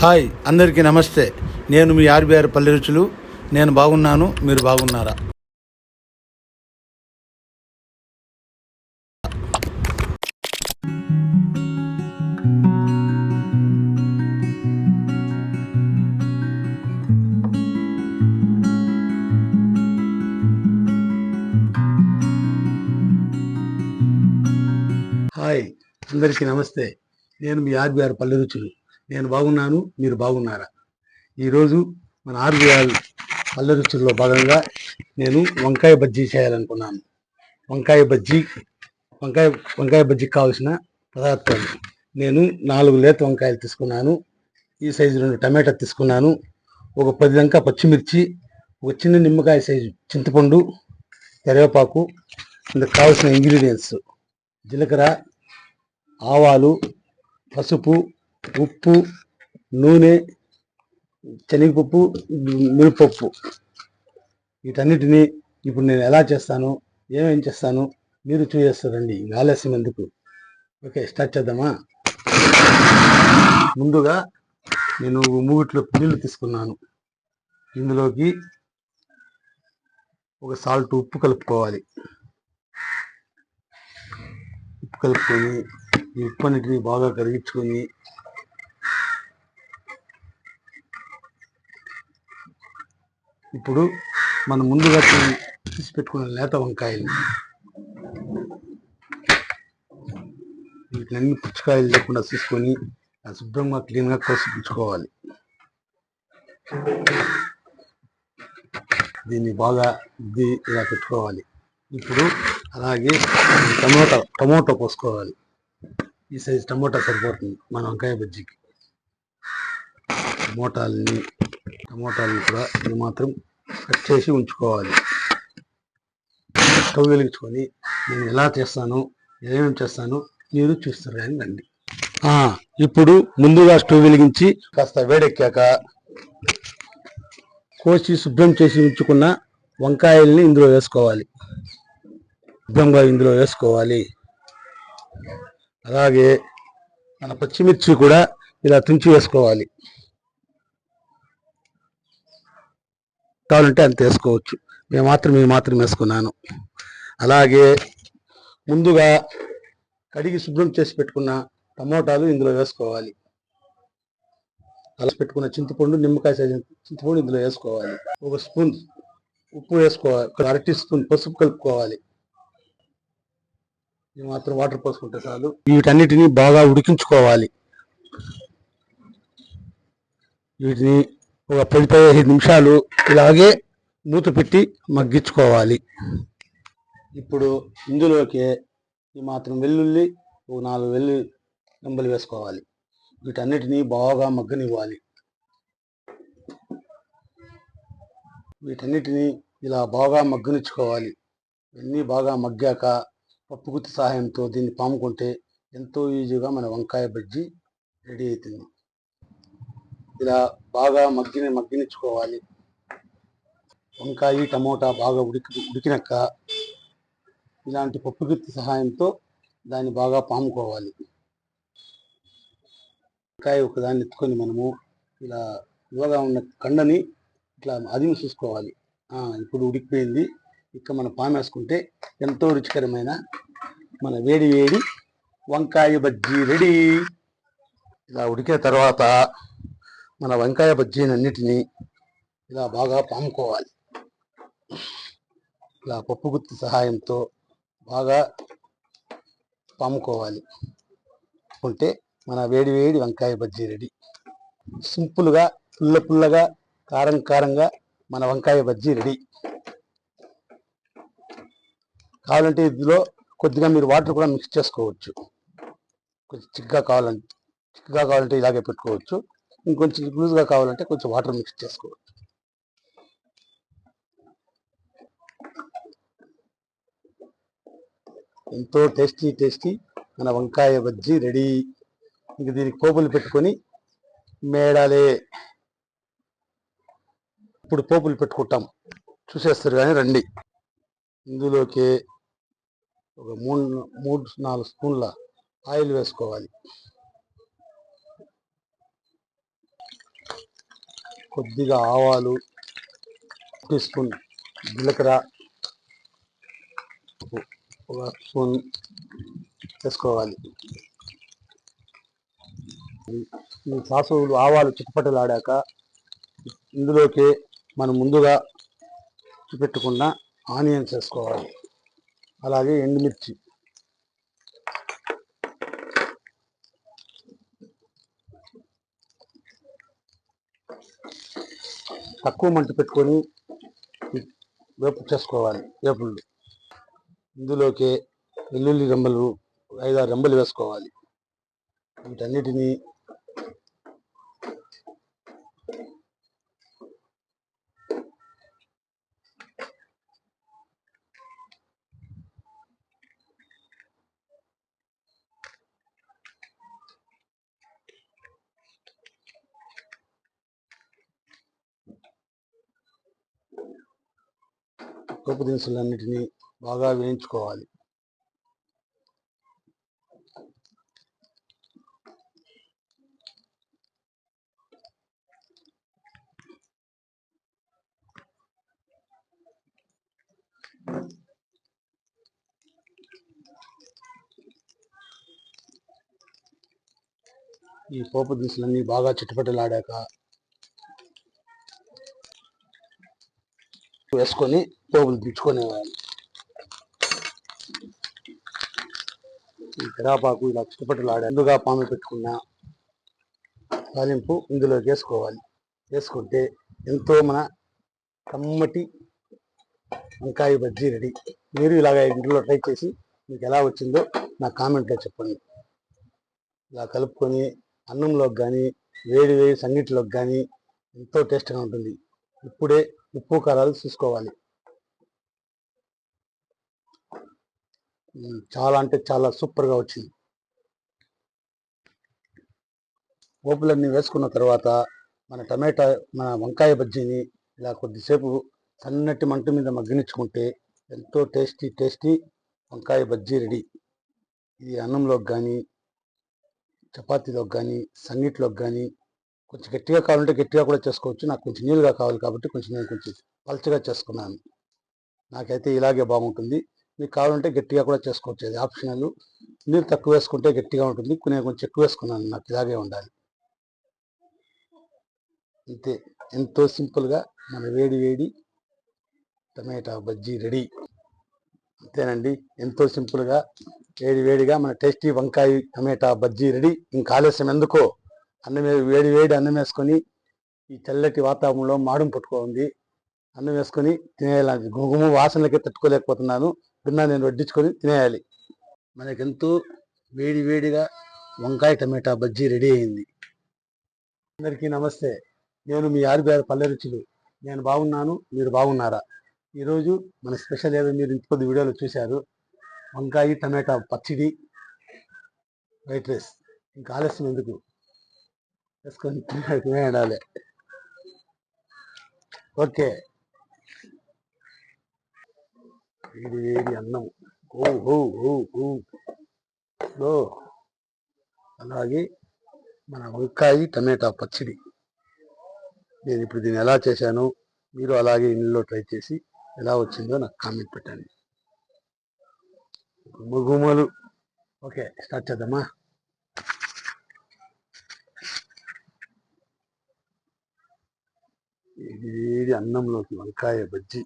Hi అందరికీ నమస్తే. నేను మీ ఆర్బీఆర్ పల్లె రుచులు. నేను బాగున్నాను, మీరు బాగున్నారా? హాయ్ అందరికీ నమస్తే. నేను మీ ఆర్బీఆర్ పల్లె రుచులు. నేను బాగున్నాను, మీరు బాగున్నారా? ఈరోజు మన ఆర్బీఆర్ పల్లె రుచుల్లో భాగంగా నేను వంకాయ బజ్జీ చేయాలనుకున్నాను. వంకాయ బజ్జీకి కావాల్సిన పదార్థాలు: నేను 4 లేత వంకాయలు తీసుకున్నాను. ఈ సైజు 2 టమాటా తీసుకున్నాను. ఒక 10 దాకా పచ్చిమిర్చి, ఒక చిన్న నిమ్మకాయ సైజు చింతపండు, కరివేపాకు. ఇందుకు కావాల్సిన ఇంగ్రీడియంట్స్: జీలకర్ర, ఆవాలు, పసుపు, ఉప్పు, నూనె, శనగపప్పు, మినపప్పు. వీటన్నిటిని ఇప్పుడు నేను ఎలా చేస్తాను, ఏమేం చేస్తాను మీరు చూసేస్తారండి. ఆలస్యం ఎందుకు? ఓకే, స్టార్ట్ చేద్దామా? ముందుగా నేను మూగిట్లో నీళ్లు తీసుకున్నాను. ఇందులోకి ఒక సాల్ట్, ఉప్పు కలుపుకోవాలి. ఉప్పు కలుపుకొని ఈ ఉప్పు అన్నిటిని బాగా కరిగించుకొని ఇప్పుడు మనం ముందుగా తీసి పెట్టుకున్న లేత వంకాయలు, వీటిని పుచ్చకాయలు లేకుండా తీసుకొని శుభ్రంగా క్లీన్గా కోసిపుచ్చుకోవాలి. దీన్ని బాగా ఇలా పెట్టుకోవాలి. ఇప్పుడు అలాగే టమోటా పోసుకోవాలి. ఈ సైజు టమోటా సరిపోతుంది మన వంకాయ బజ్జీకి. టమోటాలని కూడా ఇది మాత్రం కట్ చేసి ఉంచుకోవాలి. స్టవ్ వెలిగించుకొని నేను ఎలా చేస్తాను, ఏమేమి చేస్తాను మీరు చూస్తారు కానీ రండి. ఇప్పుడు ముందుగా స్టవ్ వెలిగించి కాస్త వేడెక్కాక కోసి శుభ్రం చేసి ఉంచుకున్న వంకాయల్ని ఇందులో వేసుకోవాలి. అలాగే మన పచ్చిమిర్చి కూడా ఇలా తుంచి వేసుకోవాలి. కావాలంటే అంత వేసుకోవచ్చు. ఈ మాత్రం వేసుకున్నాను. అలాగే ముందుగా కడిగి శుభ్రం చేసి పెట్టుకున్న టమోటాలు ఇందులో వేసుకోవాలి. అలా పెట్టుకున్న చింతపండు, నిమ్మకాయ సైజు చింతపండు ఇందులో వేసుకోవాలి. ఒక స్పూన్ ఉప్పు వేసుకోవాలి. 1/2 టీ స్పూన్ పసుపు కలుపుకోవాలి. ఈ మాత్రం వాటర్ పోసుకుంటే చాలు. వీటన్నిటిని బాగా ఉడికించుకోవాలి. వీటిని ఒక 10-15 నిమిషాలు ఇలాగే మూత పెట్టి మగ్గించుకోవాలి. ఇప్పుడు ఇందులోకి ఈ మాత్రం వెల్లుల్లి, ఒక 4 వెల్లుల్లి రెమ్మలు వేసుకోవాలి. వీటన్నిటిని బాగా మగ్గనివ్వాలి. వీటన్నిటిని ఇలా బాగా మగ్గనిచ్చుకోవాలి. ఇవన్నీ బాగా మగ్గాక పప్పు గుత్తి సహాయంతో దీన్ని పాముకుంటే ఎంతో ఈజీగా మన వంకాయ బజ్జీ రెడీ అవుతుంది. ఇలా బాగా మగ్గినిచ్చుకోవాలి. వంకాయ, టమోటా బాగా ఉడికినాక ఇలాంటి పప్పు గుత్తి సహాయంతో దాన్ని బాగా పాముకోవాలి. వంకాయ ఒకదాన్ని ఎత్తుకొని మనము ఇలా ఇవ్వగా ఉన్న కండని ఇట్లా అదిమి చూసుకోవాలి. ఇప్పుడు ఉడికిపోయింది. ఇక మనం పామేసుకుంటే ఎంతో రుచికరమైన మన వేడి వంకాయ బజ్జీ రెడీ. ఇలా ఉడికిన తర్వాత మన వంకాయ బజ్జీనన్నిటినీ ఇలా బాగా పాముకోవాలి. ఇలా పప్పు గుత్తి సహాయంతో బాగా పాముకోవాలి. ఉంటే మన వేడి వంకాయ బజ్జీ రెడీ. సింపుల్గా, పుల్లగా, కారంగా మన వంకాయ బజ్జీ రెడీ. కావాలంటే ఇందులో కొద్దిగా మీరు వాటర్ కూడా మిక్స్ చేసుకోవచ్చు. కొంచెం చిక్కగా కావాలంటే ఇలాగే పెట్టుకోవచ్చు. ఇంకొంచెం లూజ్గా కావాలంటే కొంచెం వాటర్ మిక్స్ చేసుకోవచ్చు. ఎంతో టేస్టీ మన వంకాయ బజ్జీ రెడీ. ఇంక దీనికి పోపులు పెట్టుకొని మేడాలే. ఇప్పుడు పోపులు పెట్టుకుంటాం, చూసేస్తారు కానీ రండి. ఇందులోకి ఒక 3-4 స్పూన్ల ఆయిల్ వేసుకోవాలి. కొద్దిగా ఆవాలు, 1 టీ స్పూన్ జీలకర్ర, ఒక స్పూన్ వేసుకోవాలి. ఈ సాసులు ఆవాలు చిటపటలాడాక ఇందులోకి మనం ముందుగా పెట్టుకున్న ఆనియన్స్ వేసుకోవాలి. అలాగే ఎండుమిర్చి, తక్కువ మంట పెట్టుకొని వేపు చేసుకోవాలి. వేపుళ్ళు ఇందులోకి వెల్లుల్లి రెమ్మలు 5-6 రెమ్మలు వేసుకోవాలి. వీటన్నిటినీ పోపు దినుసులన్నిటినీ బాగా వేయించుకోవాలి. ఈ పోపు దినుసులన్నీ బాగా చిటపటలాడాక వేసుకొని పోపులు దించుకునేవాళ్ళు. ఈ కరాపాకు ఇలా చిటపటలాడే ముందుగా పాము పెట్టుకున్న తాలింపు ఇందులోకి వేసుకోవాలి. వేసుకుంటే ఎంతో మన కమ్మటి వంకాయ బజ్జీ రెడీ. మీరు ఇలాగ ఇంట్లో ట్రై చేసి మీకు ఎలా వచ్చిందో నా కామెంట్లో చెప్పండి. ఇలా కలుపుకొని అన్నంలోకి కానీ వేడి సంగటిలోకి కానీ ఎంతో టేస్ట్గా ఉంటుంది. ఇప్పుడే ఉప్పు కారాలు చూసుకోవాలి. చాలా అంటే చాలా సూపర్గా వచ్చింది. పోపులన్నీ వేసుకున్న తర్వాత మన వంకాయ బజ్జీని ఇలా కొద్దిసేపు సన్నటి మంట మీద మగ్గనిచ్చుకుంటే ఎంతో టేస్టీ వంకాయ బజ్జీ రెడీ. ఇది అన్నంలోకి కానీ, చపాతీలోకి కానీ, సంగటిలోకి కానీ, కొంచెం గట్టిగా కావాలంటే గట్టిగా కూడా చేసుకోవచ్చు. నాకు కొంచెం నీళ్ళుగా కావాలి కాబట్టి నేను కొంచెం పల్చగా చేసుకున్నాను. నాకైతే ఇలాగే బాగుంటుంది. మీకు కావాలంటే గట్టిగా కూడా చేసుకోవచ్చు, అది ఆప్షనల్. నీళ్ళు తక్కువ వేసుకుంటే గట్టిగా ఉంటుంది, నేను కొంచెం ఎక్కువ వేసుకున్నాను, నాకు ఇలాగే ఉండాలి. అంతే, ఎంతో సింపుల్గా మన వేడి టమాటా బజ్జీ రెడీ. అంతేనండి, ఎంతో సింపుల్గా వేడిగా మన టేస్టీ వంకాయ టమాటా బజ్జీ రెడీ. ఇంకా ఆలస్యం ఎందుకో, వేడి అన్నం వేసుకొని ఈ చల్లటి వాతావరణంలో మాడం పట్టుకోండి, అన్నం వేసుకొని తినేయాలి. గుమగుమ వాసనలకి తట్టుకోలేకపోతున్నాను, నేను వడ్డించుకొని తినేయాలి. మనకెంతో వేడిగా వంకాయ టమాటా బజ్జీ రెడీ అయింది. అందరికీ నమస్తే, నేను మీ ఆర్బిఆర్ పల్లె రుచులు. నేను బాగున్నాను, మీరు బాగున్నారా? ఈరోజు మన స్పెషల్ ఏదో మీరు ఇంకొద్ది వీడియోలో చూశారు, వంకాయ టమాటా పచ్చడి, వైట్ రైస్. ఇంకా ఆలస్యం ఎందుకు, వేసుకొని తినేయాలి. ఓకే, వేడి అన్నం, అలాగే మన వంకాయ టమాటా పచ్చడి. నేను ఇప్పుడు దీన్ని ఎలా చేశాను, మీరు అలాగే ఇంట్లో ట్రై చేసి ఎలా వచ్చిందో నాకు కామెంట్ పెట్టండి. గుమగుమలు. ఓకే, స్టార్ట్ చేద్దామా? ఇది అన్నంలోకి వంకాయ బజ్జీ,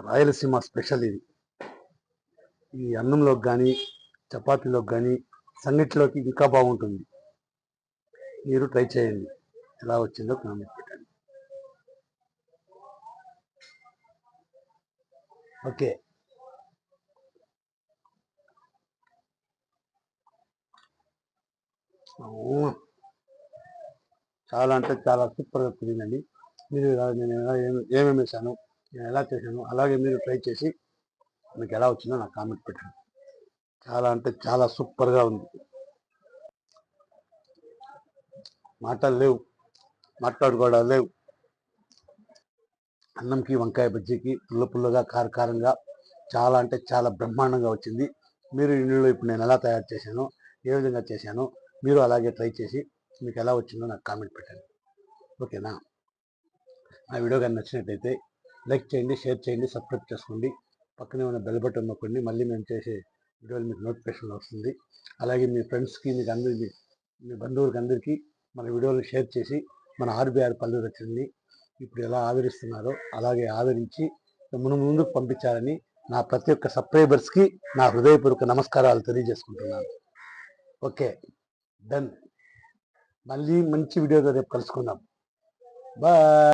రాయలసీమ స్పెషల్ ఇది. ఈ అన్నంలోకి కానీ, చపాతీలోకి కానీ, సంగటిలోకి ఇంకా బాగుంటుంది. మీరు ట్రై చేయండి, ఎలా వచ్చిందో కామెంట్ పెట్టండి. ఓకే, చాలా అంటే చాలా సూపర్గా కుదిరిందండి. మీరు నేను ఏమేమి వేసాను, నేను ఎలా చేశాను, అలాగే మీరు ట్రై చేసి మీకు ఎలా వచ్చిందో నాకు కామెంట్ పెట్టండి. చాలా అంటే చాలా సూపర్గా ఉంది. మాటలు లేవు, మాట్లాడుకోవడాలు లేవు. అన్నంకి వంకాయ బజ్జీకి పుల్లగా కారంగా చాలా అంటే చాలా బ్రహ్మాండంగా వచ్చింది. మీరు ఇంట్లో ఇప్పుడు నేను ఎలా తయారు చేశానో, ఏ విధంగా చేశానో మీరు అలాగే ట్రై చేసి మీకు ఎలా వచ్చిందో నాకు కామెంట్ పెట్టండి. ఓకేనా? నా వీడియో కానీ నచ్చినట్లయితే లైక్ చేయండి, షేర్ చేయండి, సబ్స్క్రైబ్ చేసుకోండి. పక్కనే ఉన్న బెల్ బటన్ నొక్కండి. మళ్ళీ మేము చేసే వీడియోలు మీకు నోటిఫికేషన్ వస్తుంది. అలాగే మీ ఫ్రెండ్స్కి, మీకు అందరికీ, మీ బంధువులకి అందరికీ మన వీడియోలు షేర్ చేసి మన ఆర్బీఆర్ పల్లె రచనని ఇప్పుడు ఎలా ఆదరిస్తున్నారో అలాగే ఆదరించి ముందుకు పంపించాలని నా ప్రతి ఒక్క సబ్స్క్రైబర్స్కి నా హృదయపూర్వక నమస్కారాలు తెలియజేసుకుంటున్నాను. Okay, done. మళ్ళీ మంచి వీడియోతో రేపు కలుసుకుందాం. బాయ్.